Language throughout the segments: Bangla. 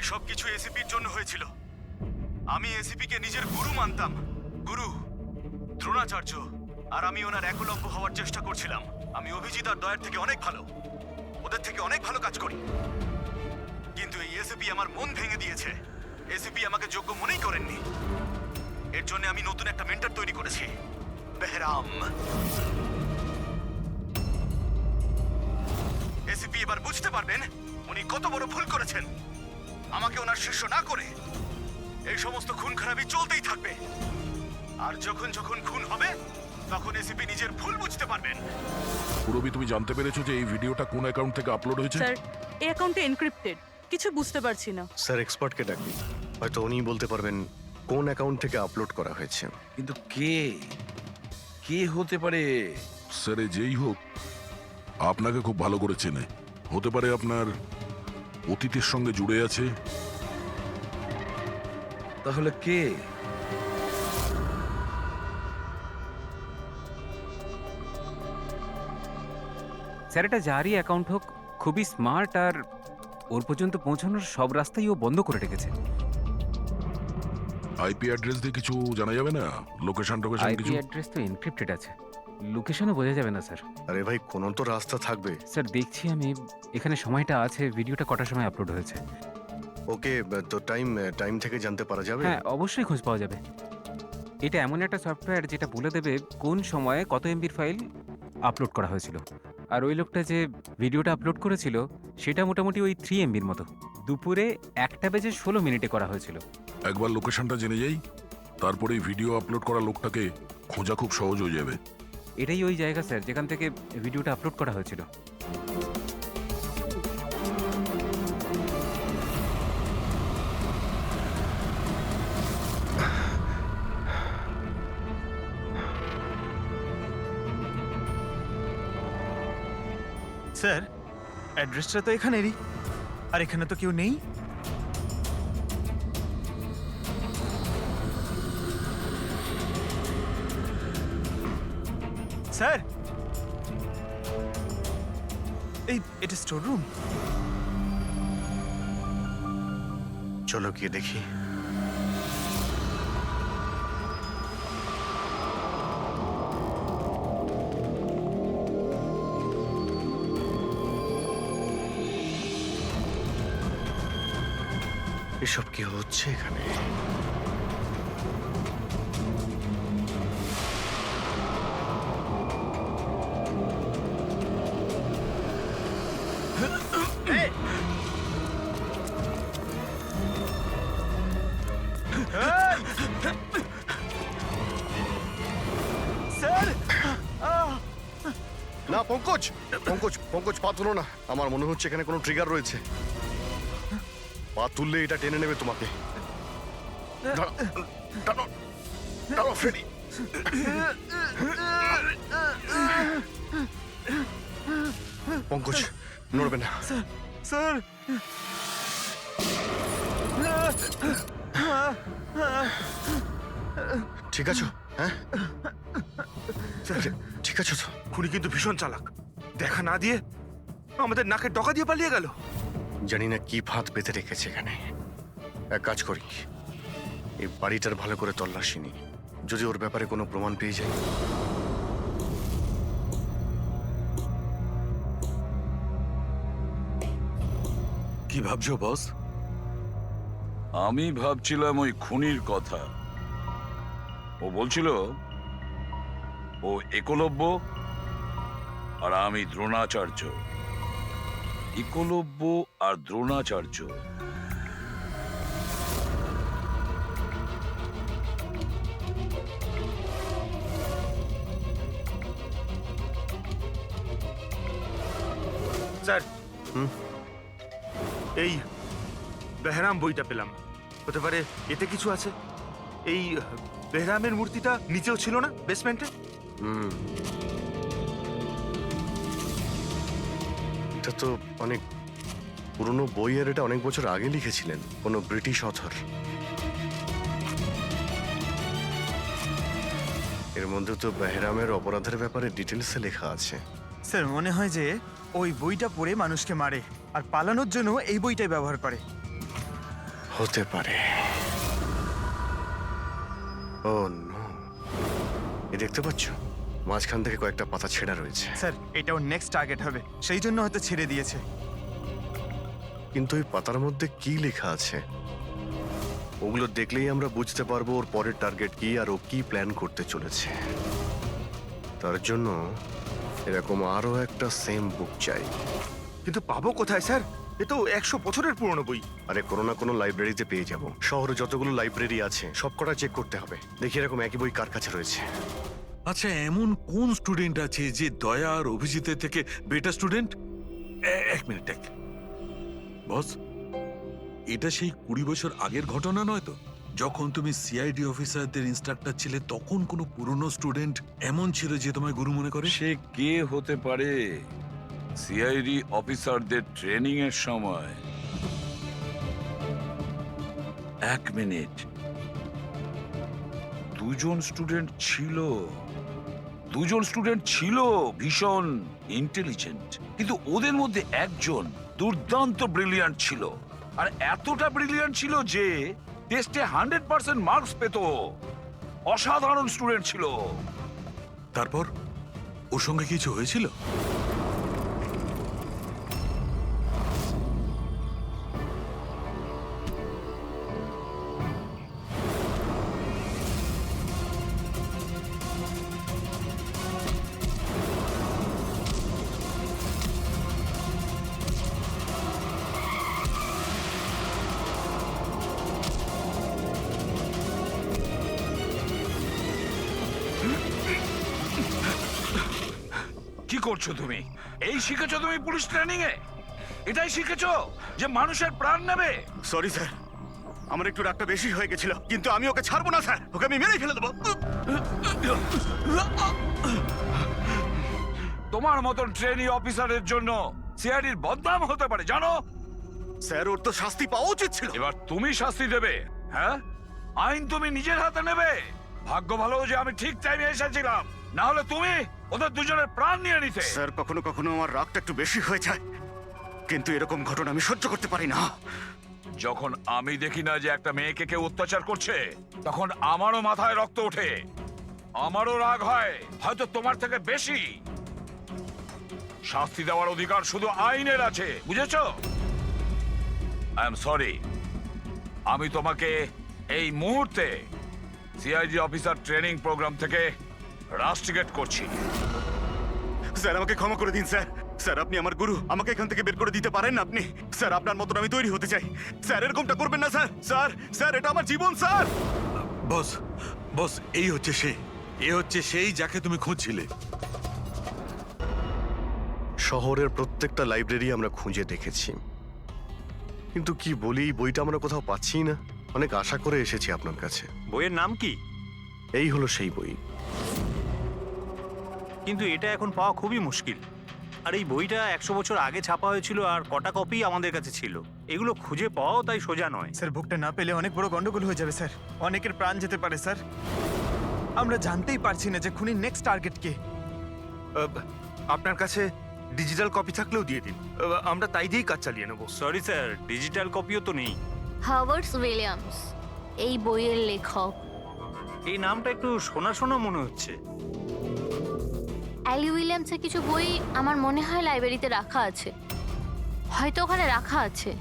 এই সব কিছু এসিপির জন্য হয়েছিল। আমি এসিপিকে নিজের গুরু মানতাম, গুরু দ্রোণাচার্য। আর আমি ওনার একলব্য হওয়ার চেষ্টা করছিলাম। আমি অভিজিৎ আর দয়ার থেকে অনেক ভালো, ওদের থেকে অনেক ভালো কাজ করি। কিন্তু এই এসিপি আমার মন ভেঙে দিয়েছে। এসিপি আমাকে যোগ্য মনেই করেননি। এর জন্য আমি নতুন একটা মেন্টর তৈরি করেছি, বেহরাম। এসিপি এবার বুঝতে পারবেন উনি কত বড় ভুল করেছেন। আমাকে ওনার শিষ্য না করে এই সমস্ত খুন খারাপি চলতেই থাকবে। আর যখন যখন খুন হবে তখন এসিপি নিজের ভুল বুঝতে পারবেন। পুরবি, তুমি জানতে পেরেছো যে এই ভিডিওটা কোন অ্যাকাউন্ট থেকে আপলোড হয়েছে? স্যার, এই অ্যাকাউন্টে এনক্রিপ্টেড, কিছু বুঝতে পারছি না। স্যার, এক্সপার্টকে ডাকি, হয়তো উনিই বলতে পারবেন কোন অ্যাকাউন্ট থেকে আপলোড করা হয়েছে। কিন্তু কে কে হতে পারে? স্যার, যেই হোক আপনাকে খুব ভালো করে চেনে। হতে পারে আপনার অতীতের সঙ্গে জুড়ে আছে। তাহলে কে? স্যার, এটা যারই অ্যাকাউন্ট হোক, খুবই স্মার্ট, আর ওর পর্যন্ত পৌঁছানোর সব রাস্তাই ও বন্ধ করে রেখেছে। আইপি অ্যাড্রেস দিয়ে কিছু জানা যাবে না? লোকেশন টোকেশন আইপি কিছু? অ্যাড্রেস তো এনক্রিপ্টেড আছে, লোকেশনও বোঝা যাবে না স্যার। আরে ভাই, কোনো তো রাস্তা থাকবে। স্যার দেখছি আমি, এখানে সময়টা আছে, ভিডিওটা কটার সময় আপলোড হয়েছে। ওকে, তো টাইম থেকে জানতে পারা যাবে? হ্যাঁ, অবশ্যই খোঁজ পাওয়া যাবে। এটা এমন একটা সফটওয়্যার যেটা বলে দেবে কোন সময়ে কত এমবির ফাইল আপলোড করা হয়েছিল। আর ওই লোকটা যে ভিডিওটা আপলোড করেছিল সেটা মোটামুটি ওই 3 এমবির মতো। দুপুরে 1:16 করা হয়েছিল। একবার লোকেশনটা জেনে যাই, তারপরে ভিডিও আপলোড করা লোকটাকে খোঁজা খুব সহজ হয়ে যাবে। এটাই ওই জায়গা স্যার যেখান থেকে ভিডিওটা আপলোড করা হয়েছিল। স্যার, অ্যাড্রেসটা তো এখানেরই, আর এখানে তো কেউ নেই। স্যার, এটা স্টোর রুম। চলো গিয়ে দেখি। এসব কি হচ্ছে এখানে? স্যার, না, পঙ্কজ পঙ্কজ পঙ্কজ, পা তুলো না। আমার মনে হচ্ছে এখানে কোনো ট্রিগার রয়েছে। পা তুললে এটা টেনে নেবে তোমাকে। দাঁড়াও, দাঁড়াও, দাঁড়াও, ফ্রেডি। পঙ্কজ, নড়বে না। স্যার, ঠিক আছো? হ্যাঁ, ঠিক আছো তো? খুনি কিন্তু ভীষণ চালাক। দেখা না দিয়ে আমাদের নাকের ডকা দিয়ে পালিয়ে গেল। জানি না কি ফাঁদ পেতে রেখেছে এখানে। এক কাজ করি, এই বাড়িটার ভালো করে তল্লাশি নিই, যদি ওর ব্যাপারে কোনো প্রমাণ পেয়ে যাই। কি ভাবছো বস? আমি ভাবছিলাম ওই খুনির কথা। ও বলছিল ও একলব্য আর আমি দ্রোণাচার্য। একলব্য আর দ্রোণাচার্য। স্যার, হুম? এই বেহরাম বইটা পেলাম। হতে পারে এতে কিছু আছে। এই বেহরামের মূর্তিটা নিচেও ছিল না, বেসমেন্টে? এটা তো অনেক পুরনো বই, আর এটা অনেক বছর আগে লিখেছিলেন কোনো ব্রিটিশ অথর। এর মধ্যে তো বেহরামের অপরাধের ব্যাপারে ডিটেলসে লেখা আছে। স্যার, মনে হয় যে ওই বইটা পড়ে মানুষকে মারে আর পালানোর জন্য এই বইটাই ব্যবহার করে। হতে পারে। ও নো, এ দেখতে পাচ্ছ মাঝখান থেকে কয়েকটা পাতা ছেঁড়া রয়েছে। স্যার এটা ওর নেক্সট টার্গেট হবে, সেই জন্য হয়তো ছেড়ে দিয়েছে। কিন্তু এই পাতার মধ্যে কি লেখা আছে ওগুলো দেখলেই আমরা বুঝতে পারবো ওর পরের টার্গেট কি আর ও কি প্ল্যান করতে চলেছে। তার জন্য এরকম আরো একটা সেম বুক চাই। কিন্তু পাবো কোথায় স্যার? এ তো 100 বছরের পুরনো বই। আরে কোনো না কোনো লাইব্রেরিতে পেয়ে যাব। শহরে যতগুলো লাইব্রেরি আছে সবকটা চেক করতে হবে, দেখি এরকম একই বই কার কাছে রয়েছে। আচ্ছা, এমন কোন স্টুডেন্ট আছে যে দয়া আর অভিজিতের থেকে বেটার স্টুডেন্ট? এক মিনিট বস, এটা সেই 20 বছর আগের ঘটনা নয় তো? যখন তুমি সিআইডি অফিসারদের ইনস্ট্রাক্টর ছিলে তখন কোনো পুরনো স্টুডেন্ট এমন ছিল যে তোমায় গুরু মনে করে? সে কে হতে পারে? সিআইডি অফিসারদের ট্রেনিং এর সময়। এক মিনিট, দুজন স্টুডেন্ট ছিল ভীষণ ইন্টেলিজেন্ট, কিন্তু ওদের মধ্যে একজন দুর্দান্ত ব্রিলিয়ান্ট ছিল, আর এতটা ব্রিলিয়ান্ট ছিল যে টেস্টে 100% মার্কস পেত। অসাধারণ স্টুডেন্ট ছিল। তারপর ওর সঙ্গে কিছু হয়েছিল? কি করছো তুমি? এই শিখেছো তুমি পুলিশ ট্রেনিং এ? এটাই শিখেছো যে মানুষের প্রাণ নেবে? সরি স্যার, আমার একটু রাগটা বেশি হয়ে গেছিল, কিন্তু আমি ওকে ছাড়বো না স্যার, ওকে আমি মেরেই ফেলে দেবো। তোমার মতন ট্রেনি অফিসারের জন্য সিআইডির বদনাম হতে পারে, জানো? স্যার ওর তো শাস্তি পাওয়া উচিত ছিল। এবার তুমি শাস্তি দেবে। হ্যাঁ, আইন তুমি নিজের হাতে নেবে। ভাগ্য ভালো যে আমি ঠিক টাইমে এসেছিলাম, না হলে তুমি ওদের দুজনের প্রাণ নিয়ে নিতে। স্যার কখনো কখনো আমার রাগটা একটু বেশি হয়ে যায়, কিন্তু এরকম ঘটনা আমি সহ্য করতে পারি না। যখন আমি দেখি না যে একটা মেয়েকে কেউ অত্যাচার করছে, তখন আমারও মাথায় রক্ত ওঠে, আমারও রাগ হয়, হয়তো তোমার থেকে বেশি। শাস্তি দেওয়ার অধিকার শুধু আইনের আছে, বুঝেছো? আই এম সরি, আমি তোমাকে এই মুহূর্তে সিআইডি অফিসার ট্রেনিং প্রোগ্রাম থেকে রাস্টিকেট করছি। স্যার আমাকে ক্ষমা করে দিন স্যার। স্যার আপনি আমার গুরু, আমাকে এখান থেকে বের করে দিতে পারেন না আপনি? স্যার আপনার মতন আমি তৈরি হতে চাই। স্যার এরকমটা করবেন না স্যার। স্যার স্যার এটা আমার জীবন স্যার। বস, এই হচ্ছে সেই যাকে তুমি খুঁজছিলে। শহরের প্রত্যেকটা লাইব্রেরি আমরা খুঁজে দেখেছি, কিন্তু কি বলি, বইটা আমরা কোথাও পাচ্ছি না। অনেক আশা করে এসেছি আপনার কাছে। বইয়ের নাম কি? এই হলো সেই বই। কিন্তু এটা এখন পাওয়া খুবই মুশকিল। আর এই বইটা 100 বছর আগে ছাপা হয়েছিল, আর কটা কপি আমাদের কাছে ছিল। এগুলো খুঁজে পাওয়াও তাই সোজা নয়। স্যার বুকটা না পেলে অনেক বড় গন্ডগোল হয়ে যাবে স্যার, অনেকের প্রাণ যেতে পারে স্যার। আমরা জানতেই পারছি না যে খুনির নেক্সট টার্গেট কে। আপনার কাছে ডিজিটাল কপি থাকলেও দিয়ে দিন, আমরা তাই দিয়েই কাজ চালিয়ে নেবো। সরি স্যার, ডিজিটাল কপিও তো নেই। হাওয়ার্ড উইলিয়ামস এই বইয়ের লেখক। এই নামটা একটু শোনা শোনা মনে হচ্ছে। অ্যালি উইলিয়ামসের কিছু বই আমার মনে হয় লাইব্রেরিতে রাখা আছে, হয়তো ওখানে রাখা আছে।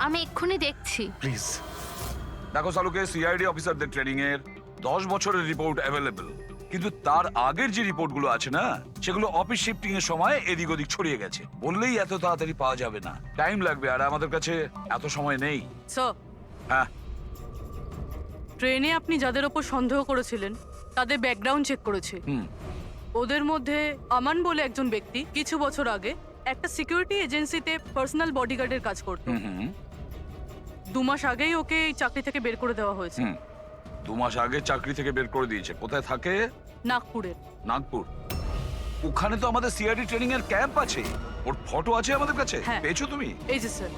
আমি এক্ষুনি দেখছি। প্লিজ। দেখো সালুকে, সিআইডি অফিসারদের ট্রেনিং এর 10 বছরের রিপোর্ট অ্যাভেলেবল, কিন্তু তার আগের যে রিপোর্টগুলো আছে না, সেগুলো অফিস শিফটিং এর সময় এদিক ওদিক ছড়িয়ে গেছে। বললেই এত তাড়াতাড়ি পাওয়া যাবে না, টাইম লাগবে, আর আমাদের কাছে এত সময় নেই। স্যার, হ্যাঁ, ট্রেনে আপনি যাদের ওপর সন্দেহ করেছিলেন তাদের ব্যাকগ্রাউন্ড চেক করেছি। ওদের মধ্যে আমান বলে একজন ব্যক্তি কিছু বছর আগে একটা সিকিউরিটি এজেন্সিতে পার্সোনাল বডিগার্ডের কাজ করত। 2 মাস আগেই ওকে এই চাকরি থেকে বের করে দেওয়া হয়েছে। 2 মাস আগে চাকরি থেকে বের করে দিয়েছে। কোথায় থাকে? নাগপুরে। নাগপুর? ওখানে তো আমাদের সিআইডি ট্রেনিং এর ক্যাম্প আছে, ওর ফটো আছে আমাদের কাছে। হ্যাঁ। পেয়েছো তুমি? এই যে স্যার।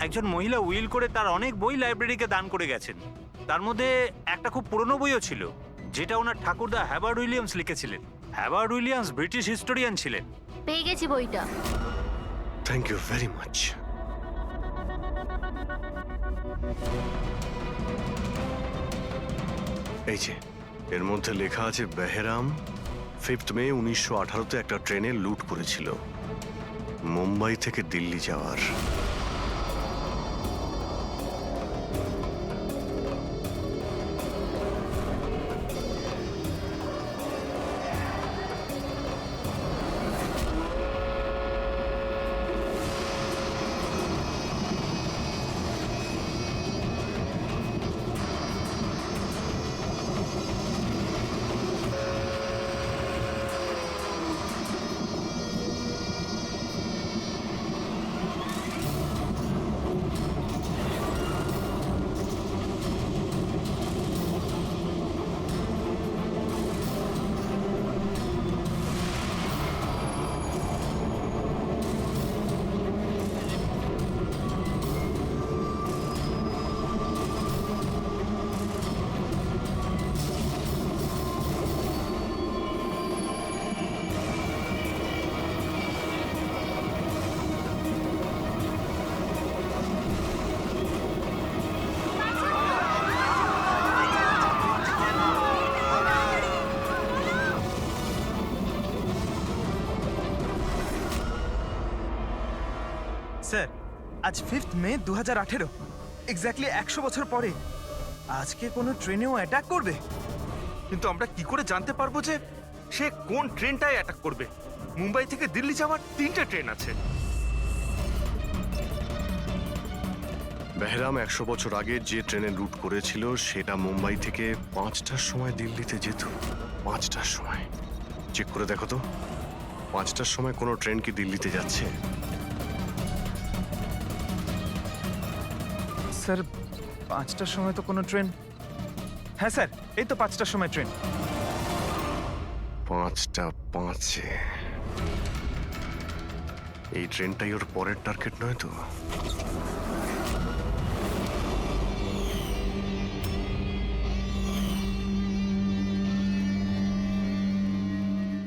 একজন মহিলা উইল করে তার অনেক বই লাইব্রেরিকে দান করে গেছেন। তার মধ্যে একটা খুব পুরনো বইও ছিল, যেটা ওনার ঠাকুরদা হাওয়ার্ড উইলিয়ামস লিখেছিলেন। হাওয়ার্ড উইলিয়ামস ব্রিটিশ হিস্টোরিয়ান ছিলেন। পেয়ে গেছি বইটা। Thank you very much. এই যে এর মধ্যে লেখা আছে বেহরাম 5th মে 1918-তে একটা ট্রেনে লুট করেছিল মুম্বাই থেকে দিল্লি যাওয়ার। স্যার আজ 5th মে 2018, এক্স্যাক্টলি 100 বছর পরে আজকে কোনো ট্রেনেও অ্যাটাক করবে? কিন্তু আমরা কি করে জানতে পারবো যে সে কোন ট্রেনটায় অ্যাটাক করবে? মুম্বাই থেকে দিল্লি যাওয়ার 3টে ট্রেন আছে। বেহরাম 100 বছর আগে যে ট্রেনে লুট করেছিল সেটা মুম্বাই থেকে 5টার সময় দিল্লিতে যেত। 5টার সময় চেক করে দেখো তো, 5টার সময় কোনো ট্রেন কি দিল্লিতে যাচ্ছে? স্যার 5টার সময় তো কোনো ট্রেন, হ্যাঁ স্যার এই তো 5টার সময় ট্রেন। 5টা 5-এ এই ট্রেনটাই ওর পরের টার্গেট নয় তো?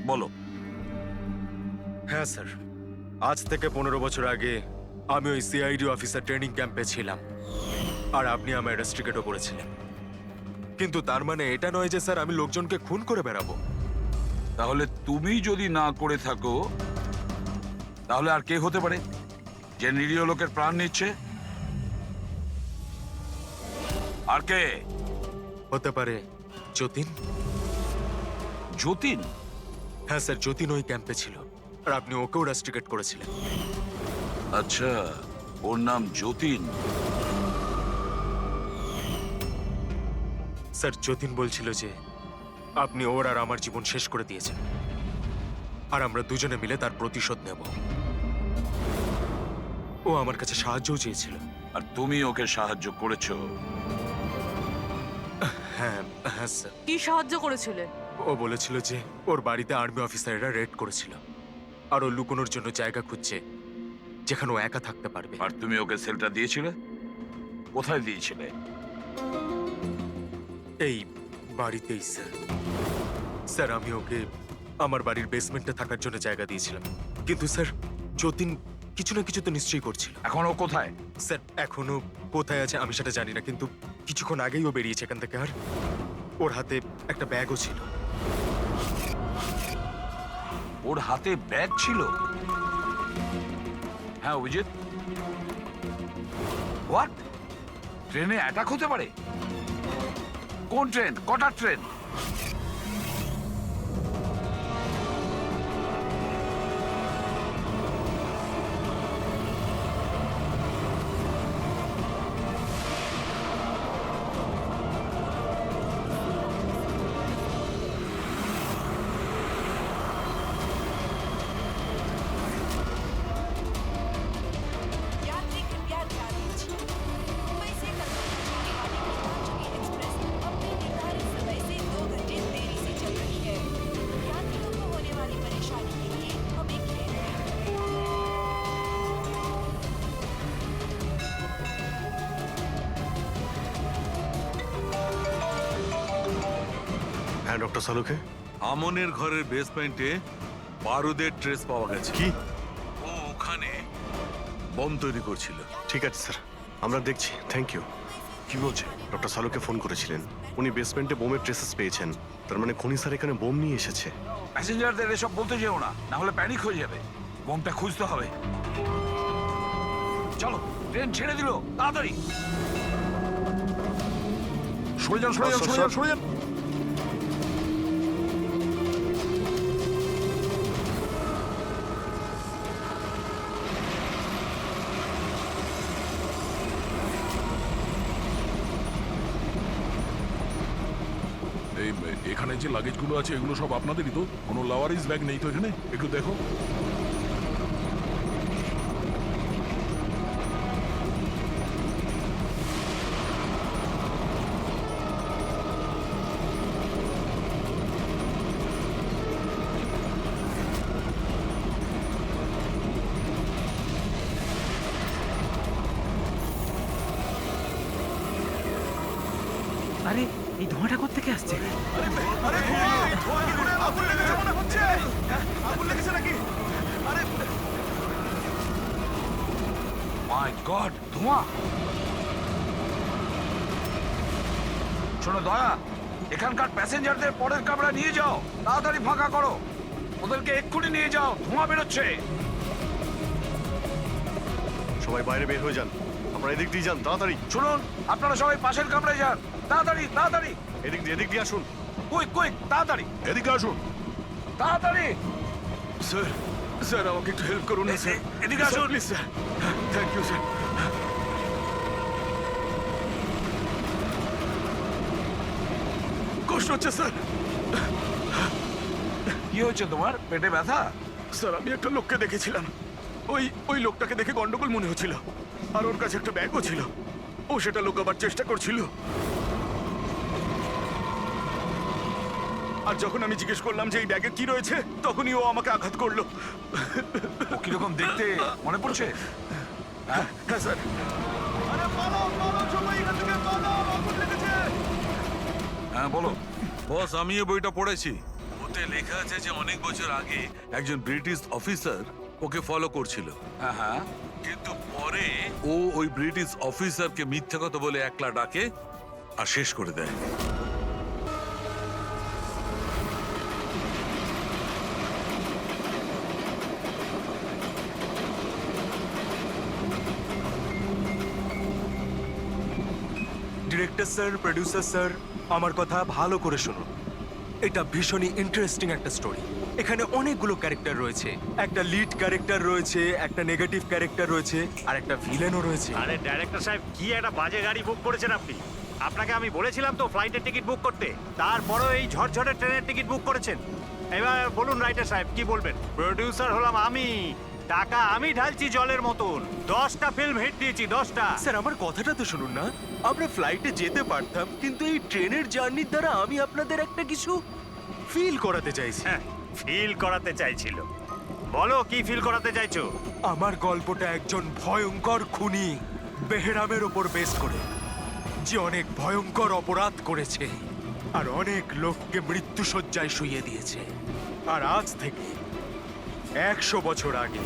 বলো। হ্যাঁ স্যার, আজ থেকে 15 বছর আগে আমি ওই সিআইডি অফিসার ট্রেনিং ক্যাম্পে ছিলাম আর আপনি আমায় রেস্ট্রিকেটও করেছিলেন। কিন্তু তার মানে এটা নয় যে স্যার আমি লোকজনকে খুন করে বেড়াবো। তাহলে তুমি যদি না করে থাকো তাহলে আর কে হতে পারে যে নিরীহ লোকের প্রাণ নিচ্ছে? আর কে হতে পারে? যতীন। যতীন? হ্যাঁ স্যার, যতীন ওই ক্যাম্পে ছিল আর আপনি ওকেও রেস্ট্রিকেট করেছিলেন। আচ্ছা, ওর নাম যতীন। স্যার যতীন বলছিল যে আপনি ওর আর আমার জীবন শেষ করে দিয়েছেন আর আমরা দুজনে মিলে তার প্রতিশোধ নেব। ও আমার কাছে সাহায্যও চেয়েছিল। আর তুমি ওকে সাহায্য করেছো? হ্যাঁ হ্যাঁ স্যার। কি সাহায্য করেছিলে? ও বলেছিল যে ওর বাড়িতে আর্মি অফিসাররা রেড করেছিল আর ও লুকোনোর জন্য জায়গা খুঁজছে যেখানে ও একা থাকতে পারবে। আর তুমি ওকে সেলটা দিয়েছিলে? কোথায় দিয়েছিলে? এই বাড়িতেই স্যার। স্যার আমি ওকে আমার বাড়ির বেসমেন্টে থাকার জন্য জায়গা দিয়েছিলাম, কিন্তু স্যার যতীন কিছু না কিছু তো নিশ্চয়ই করছিল। এখন ও কোথায়? স্যার এখনো কোথায় আছে আমি সেটা জানি না, কিন্তু কিছুক্ষণ আগেই ও বেরিয়েছে এখান থেকে। আর ওর হাতে একটা ব্যাগও ছিল। ওর হাতে ব্যাগ ছিল? হ্যাঁ অভিজিৎ, হোয়াট? ট্রেনে অ্যাটাক হতে পারে? কোন ট্রেন? কটার ট্রেন? यात्री कृपया ध्यान दीजिए। मुंबई से कलकत्ता जाने वाली गीतांजलि एक्सप्रेस अपने निर्धारित समय से 2 घंटे देरी से चल रही है। यात्रियों को होने वाली परेशानी के लिए हमें खेद है। হ্যাঁ ডক্টর সালুকে। আমনের ঘরের বেসমেন্টে বারুদের ট্রেস পাওয়া গেছে। কি? ও ওখানে বম তৈরি করছিল। ঠিক আছে স্যার, আমরা দেখছি। Thank you. কি বলছে? ডক্টর সালুকে ফোন করেছিলেন। উনি বেসমেন্টে বোমের ট্রেসেস পেয়েছেন। তার মানে খনি স্যার এখানে বোম নিয়ে এসেছে। প্যাসেঞ্জারদের এসব বলতে যেও না, না হলে প্যানিক হয়ে যাবে। বোমটা খুঁজতে হবে। চলো, ট্রেন ছেড়ে দিল, তাড়াতাড়ি। সরে যান, সরে যান, সরে যান, সরে যান। এই এখানে যে লাগেজগুলো আছে এগুলো সব আপনাদেরই তো? কোনো লাওয়ারিস ব্যাগ নেই তো এখানে? একটু দেখো। আরে এই ধোঁয়াটা কোত্থেকে আসছে? মাই গড, ধোঁয়া! শোনো দয়া, এখানকার প্যাসেঞ্জারদের পরের কামরা নিয়ে যাও, তাড়াতাড়ি ফাঁকা করো। ওদেরকে এক্ষুনি নিয়ে যাও, ধোঁয়া বেরোচ্ছে। সবাই বাইরে বের হয়ে যান, আপনারা এদিক দিয়ে যান তাড়াতাড়ি। শুনুন, আপনারা সবাই পাশের কামরায় যান, তাড়াতাড়ি তাড়াতাড়ি। এদিক দিয়ে আসুন। কুইক কুইক, তাড়াতাড়ি এদিকে আসুন। তাড়াতাড়ি। স্যার, স্যার আমাকে একটু হেল্প করুন না স্যার। এদিকে আসুন please sir. Thank you sir. কষ্ট হচ্ছে স্যার। কি হয়েছে তোমার? পেটে ব্যথা? স্যার আমি একটা লোককে দেখেছিলাম, ওই লোকটাকে দেখে গন্ডগোল মনে হচ্ছিল, আর ওর কাছে একটা ব্যাগও ছিল। ও সেটা লুকাবার চেষ্টা করছিল। আর যখন আমি জিজ্ঞেস করলাম যে এই ব্যাগে কি রয়েছে, তখনই ও আমাকে আঘাত করলো। ও কিরকম দেখতে মনে পড়ছে? হ্যাঁ স্যার। হ্যাঁ বলো। বস, আমিও বইটা পড়েছি। ওতে লেখা আছে যে অনেক বছর আগে একজন ব্রিটিশ অফিসার ওকে ফলো করছিল। হ্যাঁ হ্যাঁ। কিন্তু পরে ও ওই ব্রিটিশ অফিসারকে মিথ্যা কথা বলে একলা ডাকে আর শেষ করে দেয়। ডিরেক্টর স্যার, প্রোডিউসার স্যার, আমার কথা ভালো করে শুনুন। এটা ভীষণই ইন্টারেস্টিং একটা স্টোরি। এখানে অনেকগুলো ক্যারেক্টার রয়েছে। একটা লিড ক্যারেক্টার রয়েছে, একটা নেগেটিভ ক্যারেক্টার রয়েছে, আর একটা ভিলেনও রয়েছে। আরে ডাইরেক্টর সাহেব, কি একটা বাজে গাড়ি বুক করেছেন আপনি। আপনাকে আমি বলেছিলাম তো ফ্লাইটের টিকিট বুক করতে, তারপরেও এই ঝড়ঝড়ে ট্রেনের টিকিট বুক করেছেন। এবার বলুন রাইটার সাহেব, কি বলবেন? প্রোডিউসার হলাম আমি, টাকা আমি ঢালছি জলের মতন। 10টা ফিল্ম হিট দিয়েছি, 10টা। স্যার আমার কথাটা তো শুনুন না। আমরা ফ্লাইটে যেতে পারতাম, কিন্তু এই ট্রেনের জার্নির দ্বারা আমি আপনাদের একটা কিছু ফিল করাতে চাইছি। ফিল করাতে চাইছিল? বলো কি ফিল করাতে চাইছো? আমার গল্পটা একজন ভয়ঙ্কর খুনি বেহরামের ওপর বেস করে, যে অনেক ভয়ঙ্কর অপরাধ করেছে আর অনেক লোককে মৃত্যুশয্যায় শুইয়ে দিয়েছে। আর আজ থেকে 100 বছর আগে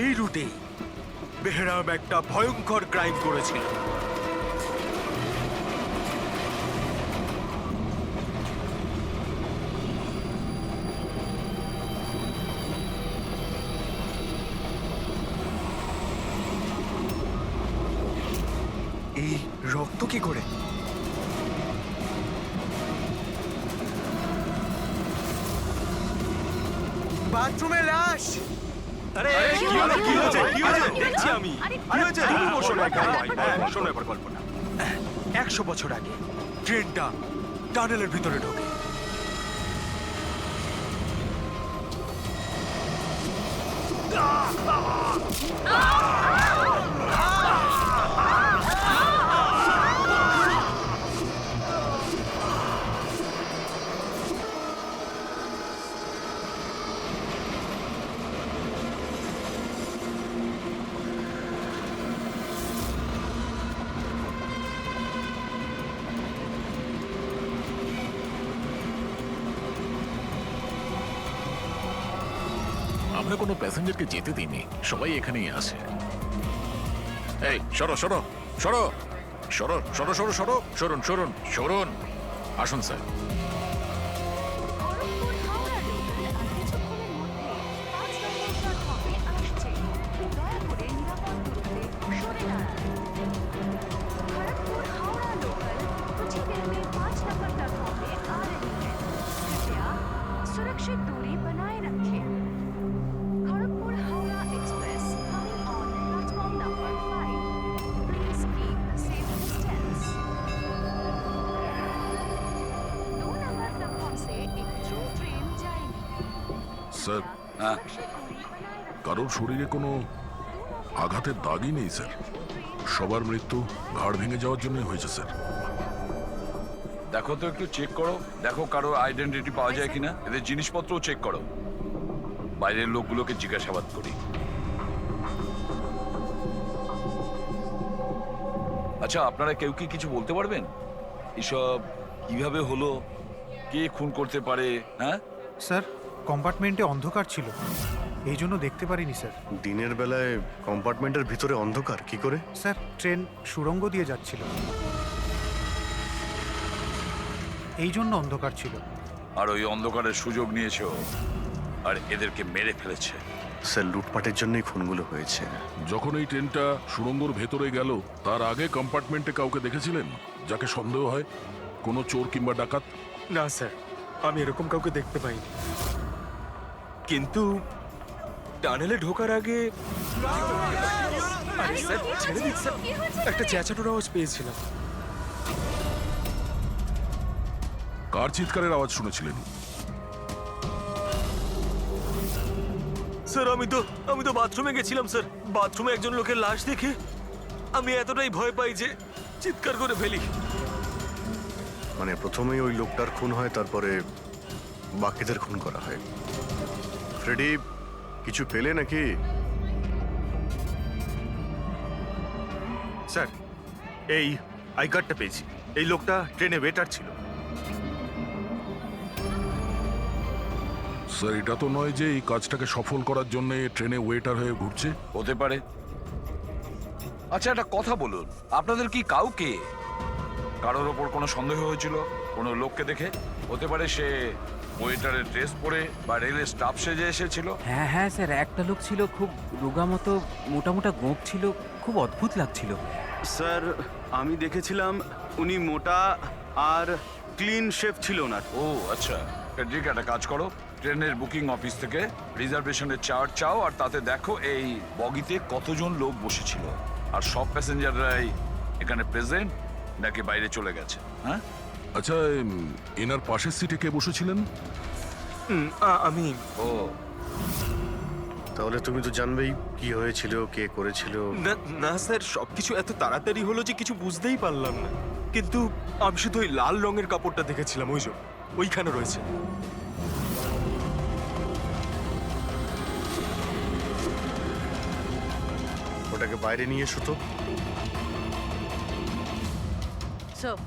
এই রুটে বেহরাম একটা ভয়ঙ্কর ক্রাইম করেছিল। এই রক্ত কি করে? বাথরুমে লাশ। আরে কি হলো? কি হয়েছে? কি হয়েছে? দেখছি আমি। কি হয়েছে? তুমি বসো না এখানে। শোনো এবার গল্পটা। 100 বছর আগে ট্রেনটা টানেলের ভিতরে ঢোকে। আমরা কোনো প্যাসেঞ্জারকে যেতে দিইনি, সবাই এখানেই আসে। এই সরো সরো সরো। সরুন সরো সরো সরো সরুন সরুন সরুন আসুন স্যার। খড়গপুর হাওড়া লোকাল আর কিছুক্ষণের মধ্যে 5 নম্বর প্ল্যাটফর্মে আসছে। দয়া করে নিরাপদ দূরত্বে সরে দাঁড়ান। खड़गपुर हावड़ा लोकल कुछ ही देर में 5 नंबर प्लेटफॉर्म में आ रही है। कृपया सुरक्षित दूरी बनाए रखें। Kharagpur Howrah express coming on platform number 5। Please keep the safe distance. 2 number platform से एक थ्रू ट्रेन जाएगी। স্যার হ্যাঁ सुरक्षित दूरी बनाए रखें। কারোর শরীরে কোনো আঘাতের দাগই নেই স্যার। সবার মৃত্যু ঘাড় ভেঙে যাওয়ার জন্যই হয়েছে স্যার। দেখো তো একটু চেক করো, দেখো কারো আইডেন্টিটি পাওয়া যায় কিনা, এদের জিনিসপত্রও চেক করো। বাইরের লোকগুলোকে জিজ্ঞাসাবাদ করি। আচ্ছা, আপনারা কেউ কি কিছু বলতে পারবেন? এসব কিভাবে হলো, কে খুন করতে পারে? হ্যাঁ স্যার, কম্পার্টমেন্টে অন্ধকার ছিল, এই জন্য দেখতে পারিনি স্যার। দিনের বেলায় কম্পার্টমেন্টের ভিতরে অন্ধকার কি করে? স্যার, ট্রেন সুড়ঙ্গ দিয়ে যাচ্ছিল, এই জন্য অন্ধকার ছিল। আর ওই অন্ধকারের সুযোগ নিয়েছো আর এদেরকে মেরে ফেলেছে। স্যার, লুটপাটের জন্যই খুনগুলো হয়েছে। যখন এই ট্রেনটা সুড়ঙ্গর ভেতরে গেল তার আগে কম্পার্টমেন্টে কাউকে দেখেছিলেন যাকে সন্দেহ হয়? কোনো চোর কিংবা ডাকাত? না স্যার, আমি এরকম কাউকে দেখতে পাইনি। কিন্তু টানেলে ঢোকার আগে আরে স্যার, ছেড়ে দিন স্যার, একটা চেঁচানোর আওয়াজ পেয়েছিলাম। কার চিৎকারের আওয়াজ শুনেছিলেন? স্যার, আমি তো বাথরুমে গেছিলাম স্যার। বাথরুমে একজন লোকের লাশ দেখে আমি এতটাই ভয় পাই যে চিৎকার করে ফেলি। মানে প্রথমেই ওই লোকটার খুন হয়, তারপরে বাকিদের খুন করা হয়। ফ্রেডি, কিছু পেলে নাকি? স্যার, এই আই কার্ডটা পেয়েছি। এই লোকটা ট্রেনে ওয়েটার ছিল। স্যার, এটা তো নয় যে এই কাজটাকে সফল করার জন্য ট্রেনে ওয়েটার হয়ে ঘুরছে। হতে পারে। আচ্ছা, একটা কথা বলুন, আপনাদের কি কাউকে কারোর ওপর কোনো সন্দেহ হয়েছিল কোনো লোককে দেখে? হতে পারে সে ওয়েটারের ড্রেস পরে বা রেলের স্টাফ সেজে এসেছিল। হ্যাঁ হ্যাঁ স্যার, একটা লোক ছিল খুব রোগা মতো, মোটা মোটা গোঁপ ছিল, খুব অদ্ভুত লাগছিল। স্যার, আমি দেখেছিলাম উনি মোটা আর ক্লিন শেভ ছিল না। ও আচ্ছা, ফেডরিক, একটা কাজ করো, ট্রেনের বুকিং অফিস থেকে রিজার্ভেশনের চার্ট চাও আর তাতে দেখো এই বগিতে কতজন লোক বসেছিল আর সব প্যাসেঞ্জাররাই এখানে প্রেজেন্ট নাকি বাইরে চলে গেছে। হ্যাঁ আচ্ছা, এনার পাশের সিটে কে বসেছিলেন? আমি ও, তাহলে তুমি তো জানবেই কি হয়েছিল, কে করেছিল। না স্যার, সবকিছু এত তাড়াতাড়ি হলো যে কিছু বুঝতেই পারলাম না। কিন্তু আমি শুধু ওই লাল রঙের কাপড়টা দেখেছিলাম, ওইখানে রয়েছে। ওটাকে বাইরে নিয়ে এসো তো। স্যার,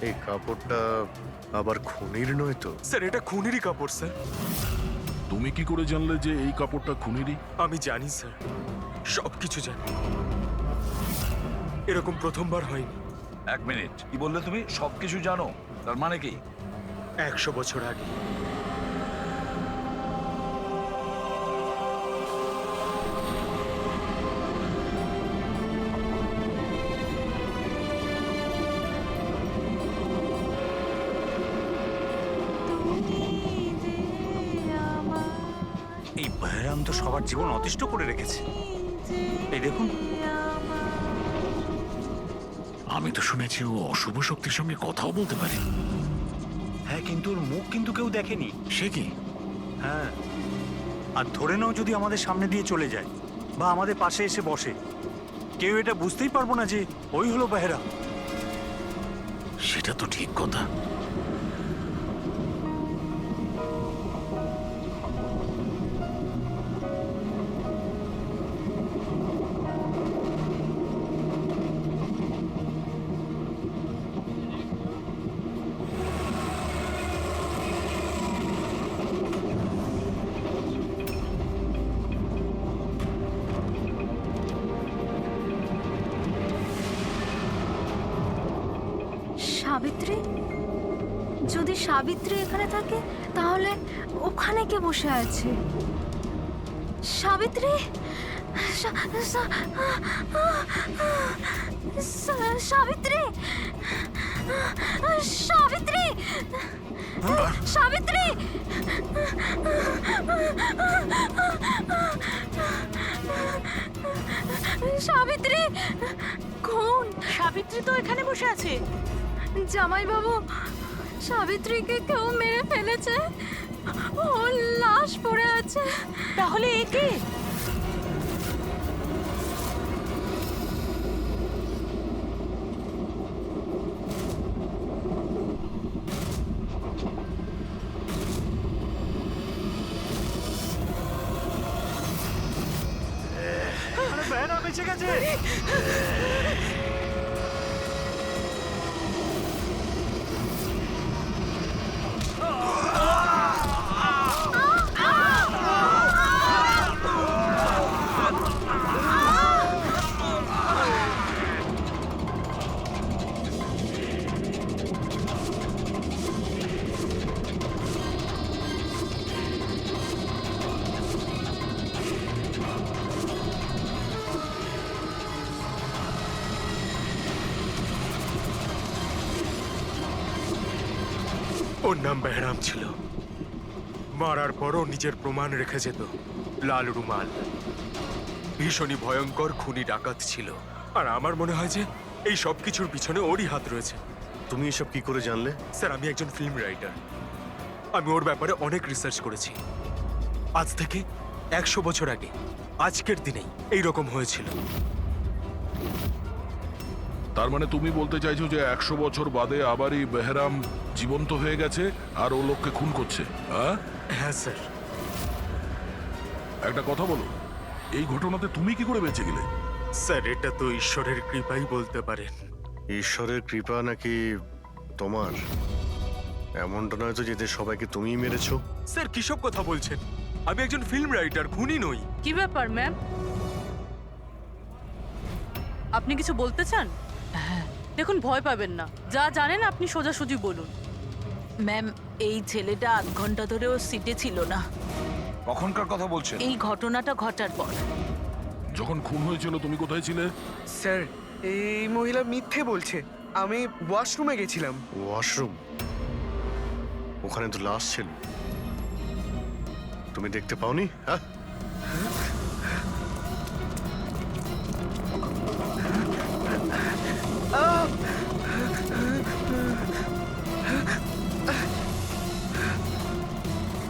এই কাপড়টা আবার খুনির নয় তো? স্যার, এটা খুনেরই কাপড় স্যার। তুমি কি করে জানলে যে এই কাপড়টা খুনিরই? আমি জানি স্যার, সবকিছু জানি। এরকম প্রথমবার হয়নি। এক মিনিট, কি বললে তুমি? সবকিছু জানো? তার মানে কি? 100 বছর আগে এই বহরাম তো সবার জীবন অতিষ্ঠ করে রেখেছে। এই দেখুন, আমি তো শুনেছি ও অশুভ শক্তির সঙ্গে কথাও বলতে পারে। হ্যাঁ, কিন্তু ওর মুখ কিন্তু কেউ দেখেনি। সে কি? হ্যাঁ, আর ধরে নাও যদি আমাদের সামনে দিয়ে চলে যায় বা আমাদের পাশে এসে বসে, কেউ এটা বুঝতেই পারবো না যে ওই হলো বেহরা। সেটা তো ঠিক কথা। সাবিত্রী? যদি সাবিত্রী এখানে থাকে তাহলে ওখানে কে বসে আছে? সাবিত্রী, সাবিত্রী, সাবিত্রী, সাবিত্রী, সাবিত্রী, কোন সাবিত্রী? তো এখানে বসে আছে। জামাই বাবু, সাবিত্রীকে কেউ মেরে ফেলেছে, ওর লাশ পড়ে আছে। তাহলে এ কে? আরে বেহরাম এসে গেছে। ওর নাম বেহরাম ছিল। মারার পরও নিজের প্রমাণ রেখে যেত, লাল রুমাল। ভীষণই ভয়ঙ্কর খুনি ডাকাত ছিল। আর আমার মনে হয় যে এই সব কিছুর পিছনে ওরই হাত রয়েছে। তুমি এসব কি করে জানলে? স্যার, আমি একজন ফিল্ম রাইটার। আমি ওর ব্যাপারে অনেক রিসার্চ করেছি। আজ থেকে 100 বছর আগে আজকের দিনেই এইরকম হয়েছিল। তার মানে তুমি বলতে চাইছো যে 100 বছর বাদে আবারই বেহরাম জীবন্ত হয়ে গেছে আর ও লোককে খুন করছে? হ্যাঁ হ্যাঁ স্যার। একটা কথা বলো, এই ঘটনাতে তুমি কি করে বেঁচে গেলে? স্যার, এটা তো ঈশ্বরের কৃপাই বলতে পারেন। ঈশ্বরের কৃপা নাকি তোমার? এমনটা নয় তো যে এদের সবাইকে তুমিই মেরেছো? স্যার, কিসব কথা বলছেন? আমি একজন ফিল্ম রাইটার, খুনি নই। কি ব্যাপার ম্যাম? আপনি কিছু বলতে চান? দেখুন, ভয় পাবেন না, যা জানেন আপনি সোজাসুজি বলুন। ম্যাম, এই ছেলেটা 8 ঘন্টা ধরে ওর সিটে ছিল না কখনকার কথা বলছেন? এই ঘটনাটা ঘটার পর। যখন খুন হয়েছিল তুমি কোথায় ছিলে? স্যার, এই মহিলা মিথ্যে বলছে। আমি ওয়াশরুমে গেছিলাম। ওয়াশরুম? ওখানে তো লাশ ছিল, তুমি দেখতে পাওনি? হ্যাঁ,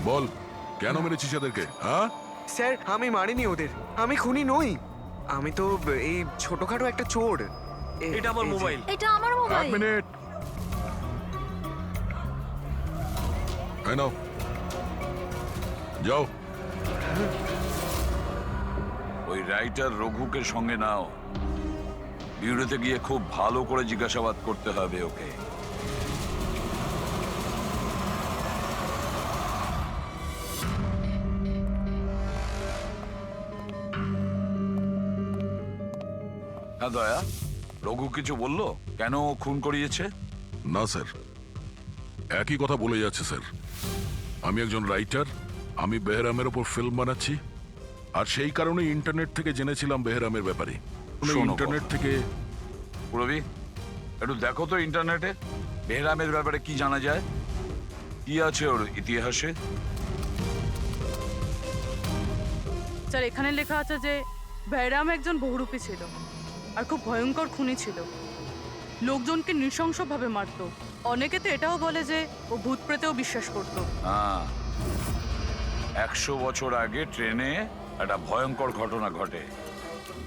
বল, কেন মেরেছিস এদেরকে? হ্যাঁ স্যার, আমি মারিনি ওদের। আমি খুনি নই। আমি তো এই ছোটখাটো একটা চোর। এটা আমার মোবাইল। এটা আমার এক মোবাইল। মিনিট। এই নাও, যাও। ওই রাইটার রঘুকে সঙ্গে নাও। বিউরোতে গিয়ে খুব ভালো করে জিজ্ঞাসাবাদ করতে হবে ওকে। হ্যাঁ দয়া, রঘু কিছু বললো? কেন ও খুন করিয়েছে? না স্যার, একই কথা বলে যাচ্ছে স্যার। আমি একজন রাইটার, আমি বেহরামের ওপর ফিল্ম বানাচ্ছি, আর সেই কারণে ইন্টারনেট থেকে জেনেছিলাম বেহরামের ব্যাপারে। শোনো ইন্টারনেট থেকে পুরবি, একটু দেখো তো ইন্টারনেটে বেহরামের ব্যাপারে কি জানা যায়, কি আছে ওর ইতিহাসে। স্যার, এখানে লেখা আছে যে বেহরাম একজন বহুরূপী ছিল আর খুব ভয়ঙ্কর খুনি ছিল। লোকজনকে নৃশংসভাবে মারত। অনেকে তো এটাও বলে যে ও ভূত প্রেতেও বিশ্বাস করত। হ্যাঁ, 100 বছর আগে ট্রেনে একটা ভয়ঙ্কর ঘটনা ঘটে,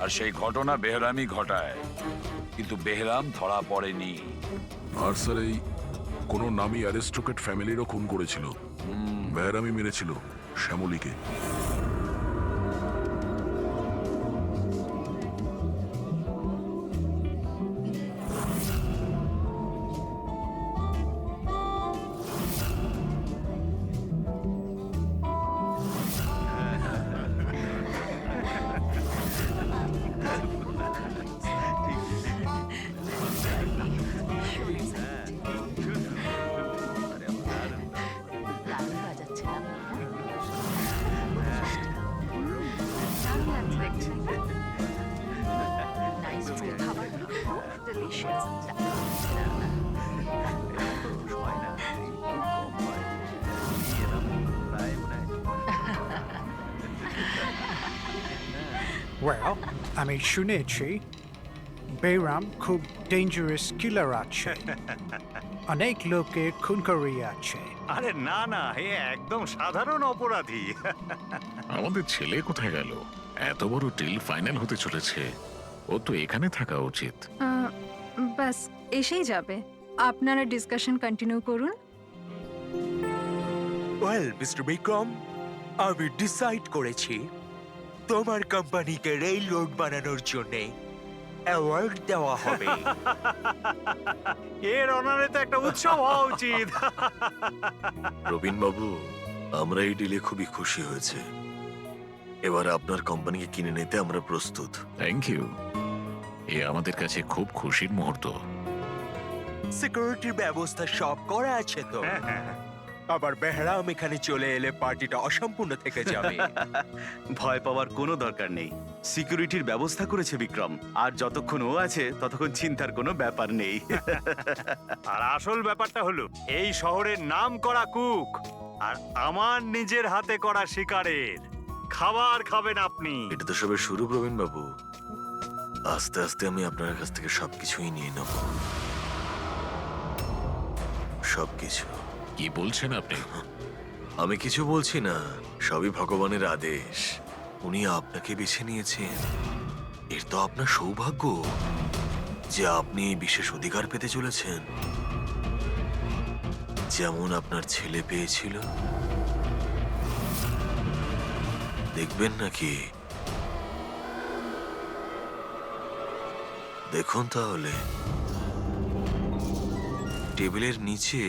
আর সেই ঘটনা বেহরামই ঘটায়, কিন্তু বেহরাম ধরা পড়েনি। আর স্যার, এই কোনো নামী অ্যারিস্টোক্রেট ফ্যামিলিরও খুন করেছিল। বেহরামই মেরেছিল শ্যামলীকে। Well, আমি শুনেছি বেরাম খুব ডেঞ্জারাস কিলার আছে অনেক লোকের খুন করিয়াছে আরে না না হে একদম সাধারণ অপরাধী। আমাদের ছেলে কোথায় গেল? এত বড় ডিল ফাইনাল হতে চলেছে, ও তো এখানে থাকা উচিত। বাস এসেই যাবে, আপনারা ডিসকাশন কন্টিনিউ করুন। ওয়েল মিস্টার বিক্রম, আমি ডিসাইড করেছি তোমার কোম্পানিকে রেল রোড বানানোর জন্য অ্যাওয়ার্ড দেওয়া হবে। এর অনারে তো একটা উৎসব হওয়া উচিত। রবিন বাবু, আমরা এই ডিলে খুবই খুশি হয়েছে। এবার আপনার কোম্পানিকে কিনে নিতে আমরা প্রস্তুত। থ্যাংক ইউ, এ আমাদের কাছে খুব খুশির মুহূর্ত। সিকিউরিটির ব্যবস্থা সব করা আছে তো? আবার বেহরাম এখানে চলে এলে পার্টিটা অসম্পূর্ণ থেকে যাবে। ভয় পাওয়ার কোনো দরকার নেই, সিকিউরিটির ব্যবস্থা করেছে বিক্রম, আর যতক্ষণ ও আছে ততক্ষণ চিন্তার কোনো ব্যাপার নেই। আর আসল ব্যাপারটা হলো এই শহরের নাম করা কুক আর আমার নিজের হাতে করা শিকারের খাবার খাবেন আপনি। এটা তো সবে শুরু প্রবীণ বাবু, আস্তে আস্তে আমি আপনার কাছ থেকে সবকিছুই নিয়ে নেব, সবকিছু। কি বলছেন আপনি? আমি কিছু বলছি না, সবই ভগবানের আদেশ। উনি আপনাকে বেছে নিয়েছেন, এর তো আপনার সৌভাগ্য যে আপনি এই বিশেষ অধিকার পেতে চলেছেন, যেমন আপনার ছেলে পেয়েছিল। দেখবেন নাকি? দেখুন তাহলে, টেবিলের নিচে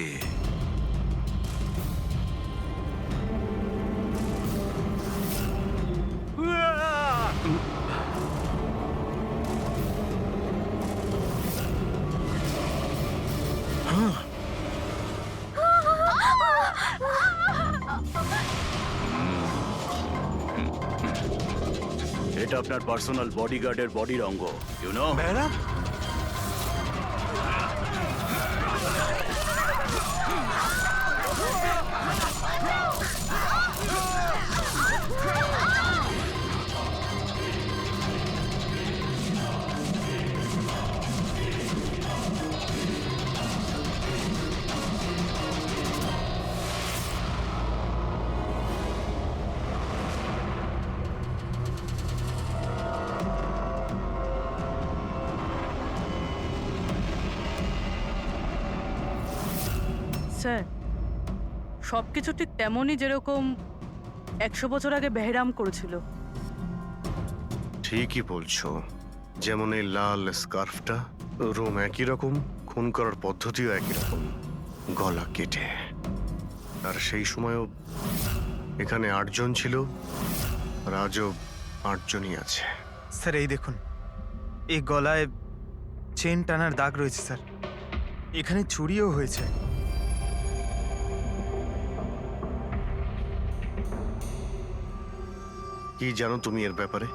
এটা আপনার পার্সোনাল বডিগার্ডের বডির অঙ্গ, ইউ নো। বেহরাম, স্যার, সবকিছু ঠিক তেমনই যেরকম 100 বছর আগে বেহরাম করেছিল। ঠিকই বলছো, যেমন এই লাল স্কার্ফটা, রুম একই রকম, খুন করার পদ্ধতিও একই রকম, গলা কেটে। আর সেই সময়ও এখানে 8 জন ছিল, আর আজও 8 জনই আছে। স্যার এই দেখুন, এই গলায় চেন টানার দাগ রয়েছে স্যার, এখানে চুরিও হয়েছে। কি জানো তুমি এর ব্যাপারে?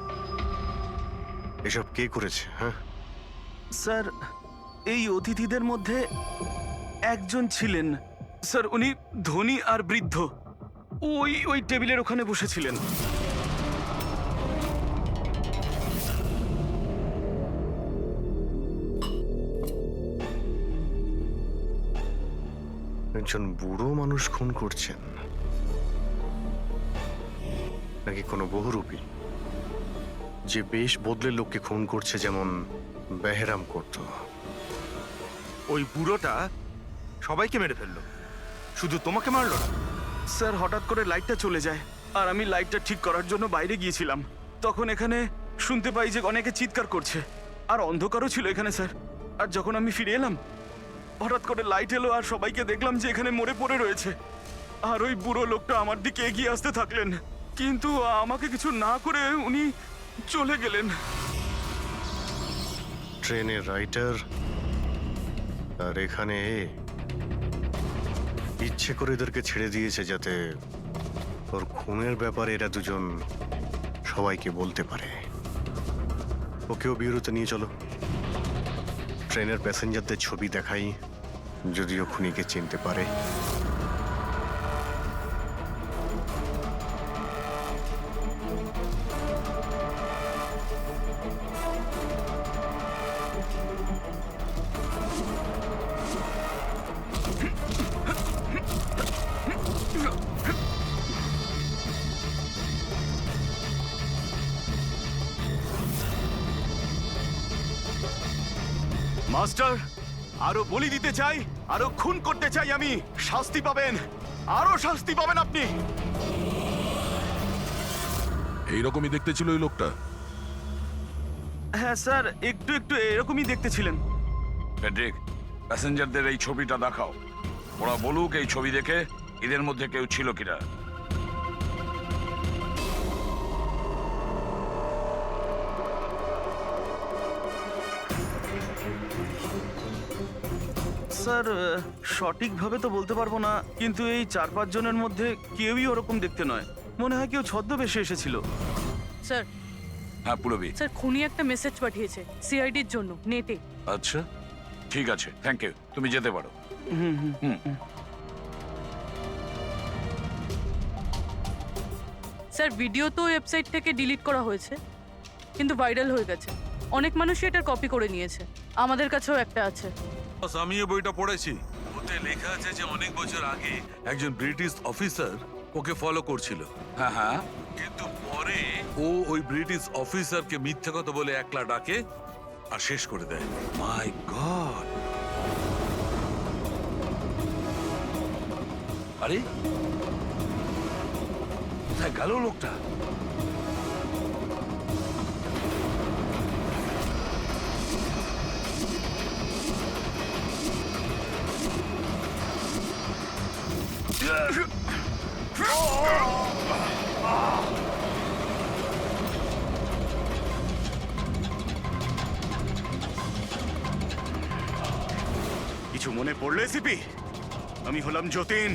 এসব কে করেছে? হ্যাঁ স্যার, এই অতিথিদের মধ্যে একজন ছিলেন স্যার, উনি ধনী আর বৃদ্ধ, ওই টেবিলের ওখানে বসেছিলেন। একজন বুড়ো মানুষ খুন করছেন, নাকি কোনো বহুরূপী যে বেশ বদলে লোককে খুন করছে, যেমন বেহরাম করত? ওই বুড়োটা সবাইকে মেরে ফেললো, শুধু তোমাকে মারলো না। স্যার, হঠাৎ করে লাইটটা চলে যায়, আর আমি লাইটটা ঠিক করার জন্য বাইরে গিয়েছিলাম। তখন এখানে শুনতে পাই যে অনেকে চিৎকার করছে, আর অন্ধকারও ছিল এখানে স্যার। আর যখন আমি ফিরে এলাম, হঠাৎ করে লাইট এলো, আর সবাইকে দেখলাম যে এখানে মরে পড়ে রয়েছে। আর ওই বুড়ো লোকটা আমার দিকে এগিয়ে আসতে থাকলেন, কিন্তু আমাকে কিছু না করে উনি চলে গেলেন। ট্রেনের রাইটার আর এখানে ইচ্ছে করে এদেরকে ছেড়ে দিয়েছে যাতে ওর খুনের ব্যাপারে এরা দুজন সবাইকে বলতে পারে। ওকেও বিউরোতে নিয়ে চলো। ট্রেনের প্যাসেঞ্জারদের ছবি দেখাই, যদিও খুনিকে চিনতে পারে। মাস্টার, আরো বলি দিতে চাই, আরো খুন করতে চাই আমি। শাস্তি পাবেন, আরো শাস্তি পাবেন আপনি। এইরকমই দেখতে ছিল ওই লোকটা। হ্যাঁ স্যার, একটু একটু এরকমই দেখতে ছিলেন। ফেডরিক, প্যাসেঞ্জারদের এই ছবিটা দেখাও। ওরা বলুক এই ছবি দেখে এদের মধ্যে কেউ ছিল কিনা। স্যার, সঠিকভাবে তো বলতে পারবো না, কিন্তু এই 4-5 জনের মধ্যে কেউই ওরকম দেখতে নয়। মনে হয় কেউ ছদ্মবেশে এসেছিল। স্যার, হ্যাঁ পুরবি। স্যার খুনি একটা মেসেজ পাঠিয়েছে সিআইডির জন্য নেটে। আচ্ছা, ঠিক আছে, থ্যাংক ইউ, তুমি যেতে পারো। স্যার, ভিডিও তো ওয়েবসাইট থেকে ডিলিট করা হয়েছে, কিন্তু ভাইরাল হয়ে গেছে। অনেক মানুষই এটার কপি করে নিয়েছে। আমাদের কাছেও একটা আছে। আমি এই বইটা পড়েছি। ওতে লেখা আছে যে অনেক বছর আগে একজন ব্রিটিশ অফিসার ওকে ফলো করছিল। হ্যাঁ হ্যাঁ। কিন্তু পরে ও ওই ব্রিটিশ অফিসারকে মিথ্যা কথা বলে একলা ডাকে আর শেষ করে দেয়। মাই গড! আরে কোথায় গেল লোকটা? কিছু মনে পড়লো এসিপি? আমি হলাম যতীন।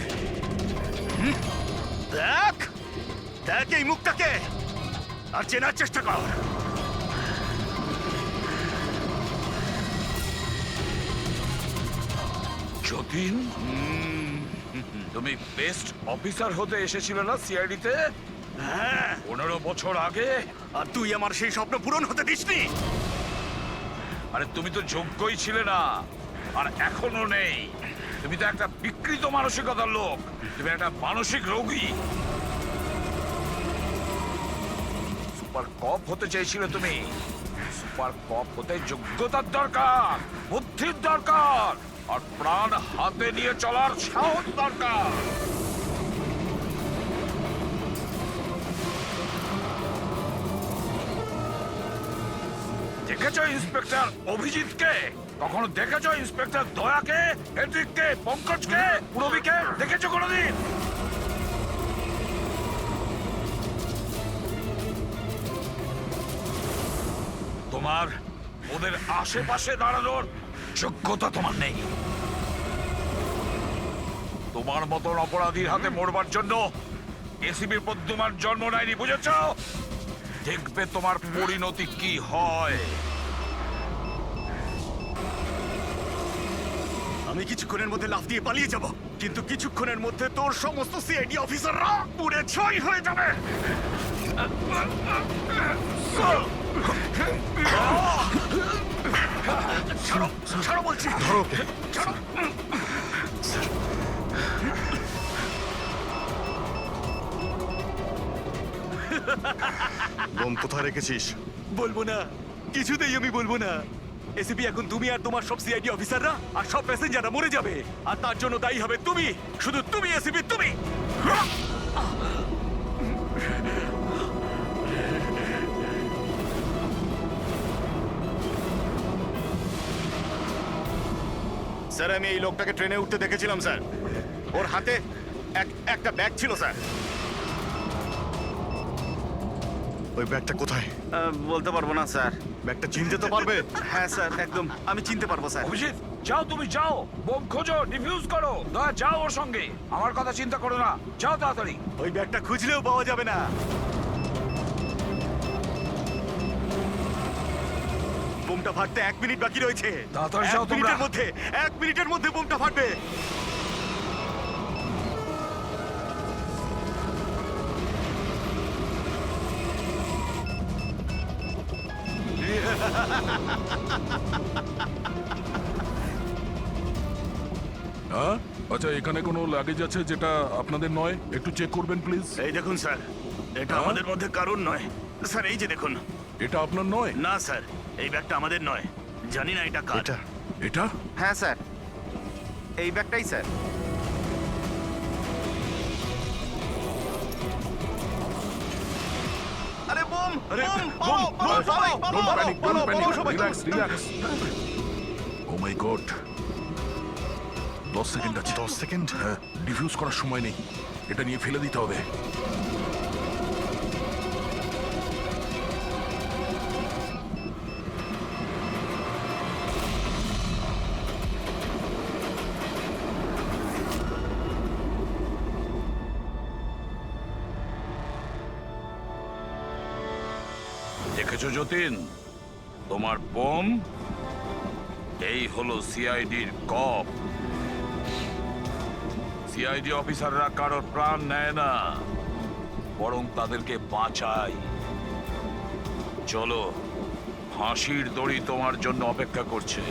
দেখ দেখ এই মুখটাকে, আর চেনার চেষ্টা কর। যতীন, তুমি বেস্ট অফিসার হতে এসেছিল না সিআইডিতে? হ্যাঁ, 15 বছর আগে। আর তুই আমার সেই স্বপ্ন পূরণ হতে দিসনি। আরে তুমি তো যোগ্যই ছিলে না, আর এখনো নেই। তুমি তো একটা বিকৃত মানসিকতার লোক। তুমি একটা মানসিক রোগী। সুপার কপ হতে চেয়েছিলে তুমি। সুপার কপ হতে যোগ্যতার দরকার, বুদ্ধির দরকার, আর প্রাণ হাতে নিয়ে চলার সাহস দরকার। দেখেছো ইন্সপেক্টর অভিজিৎকে? কখনো দেখেছো ইন্সপেক্টর দয়াকে, হেড্রিককে, পঙ্কজকে, পুরবিকে? দেখেছো কোনোদিন? তোমার ওদের আশেপাশে দাঁড়ানোর যোগ্যতা তোমার নেই। তোমার মতন অপরাধীর হাতে মরবার জন্য এসিবি পদ্মমার জন্ম নেয়নি, বুঝেছো? দেখবে তোমার পরিণতি কি হয়। আমি কিছুক্ষণের মধ্যে লাফ দিয়ে পালিয়ে যাব, কিন্তু কিছুক্ষণের মধ্যে তোর সমস্ত সিআইডি অফিসাররা পুড়ে ছাই হয়ে যাবে। ছাড়ো, ছাড়ো বলছি। ধরো। ছাড়ো। বোম কোথায় রেখেছিস? বলবো না, কিছুতেই আমি বলবো না। এসিপি, এখন তুমি আর তোমার সব সিআইডি অফিসাররা আর সব প্যাসেঞ্জাররা মরে যাবে, আর তার জন্য দায়ী হবে তুমি। শুধু তুমি এসিপি, তুমি। স্যার, আমি এই লোকটাকে ট্রেনে উঠতে দেখেছিলাম স্যার। ওর হাতে একটা ব্যাগ ছিল স্যার। ওই ব্যাগটা কোথায়? বলতে পারবো না স্যার। ব্যাগটা চিনতে তো পারবে? হ্যাঁ স্যার, একদম আমি চিনতে পারবো স্যার। অভিজিৎ, যাও, তুমি যাও, বোম খোঁজো, ডিফিউজ করো। দয়া, যাও ওর সঙ্গে। আমার কথা চিন্তা করো না, যাও তাড়াতাড়ি। ওই ব্যাগটা খুঁজলেও পাওয়া যাবে না। বোমটা ফাটতে 1 মিনিট বাকি রয়েছে। তাড়াতাড়ি যাও 1 তোমরা। মিনিটের মধ্যে 1 মিনিটের মধ্যে বোমটা ফাটবে। হ্যাঁ আচ্ছা, এখানে কোনো লাগেজ আছে যেটা আপনাদের নয়? একটু চেক করবেন প্লিজ। এই দেখুন স্যার, এটা হ্যাঁ? আমাদের মধ্যে কারণ নয়। স্যার এই যে দেখুন। এটা আপনার নয়? না স্যার, এই ব্যাগটা আমাদের নয়। জানি না এটা কার। এটা হ্যাঁ স্যার, এই ব্যাগটাই স্যার। আরে বোম! আরে বোম! বোম! পালাও, পালাও, Don't পালাও, panic, পালাও, don't panic. পালাও সবাই। Relax, relax. Oh my God. 10 second আছে। 10 সেকেন্ড? হ্যাঁ, ডিফিউজ করার সময় নেই। এটা নিয়ে ফেলে দিতে হবে। দেখেছো যতীন, তোমার বোম এই হলো সিআইডির কপ। সিআইডি অফিসাররা কারোর প্রাণ নেয় না, বরং তাদেরকে বাঁচায়। চলো, ফাঁসির দড়ি তোমার জন্য অপেক্ষা করছে।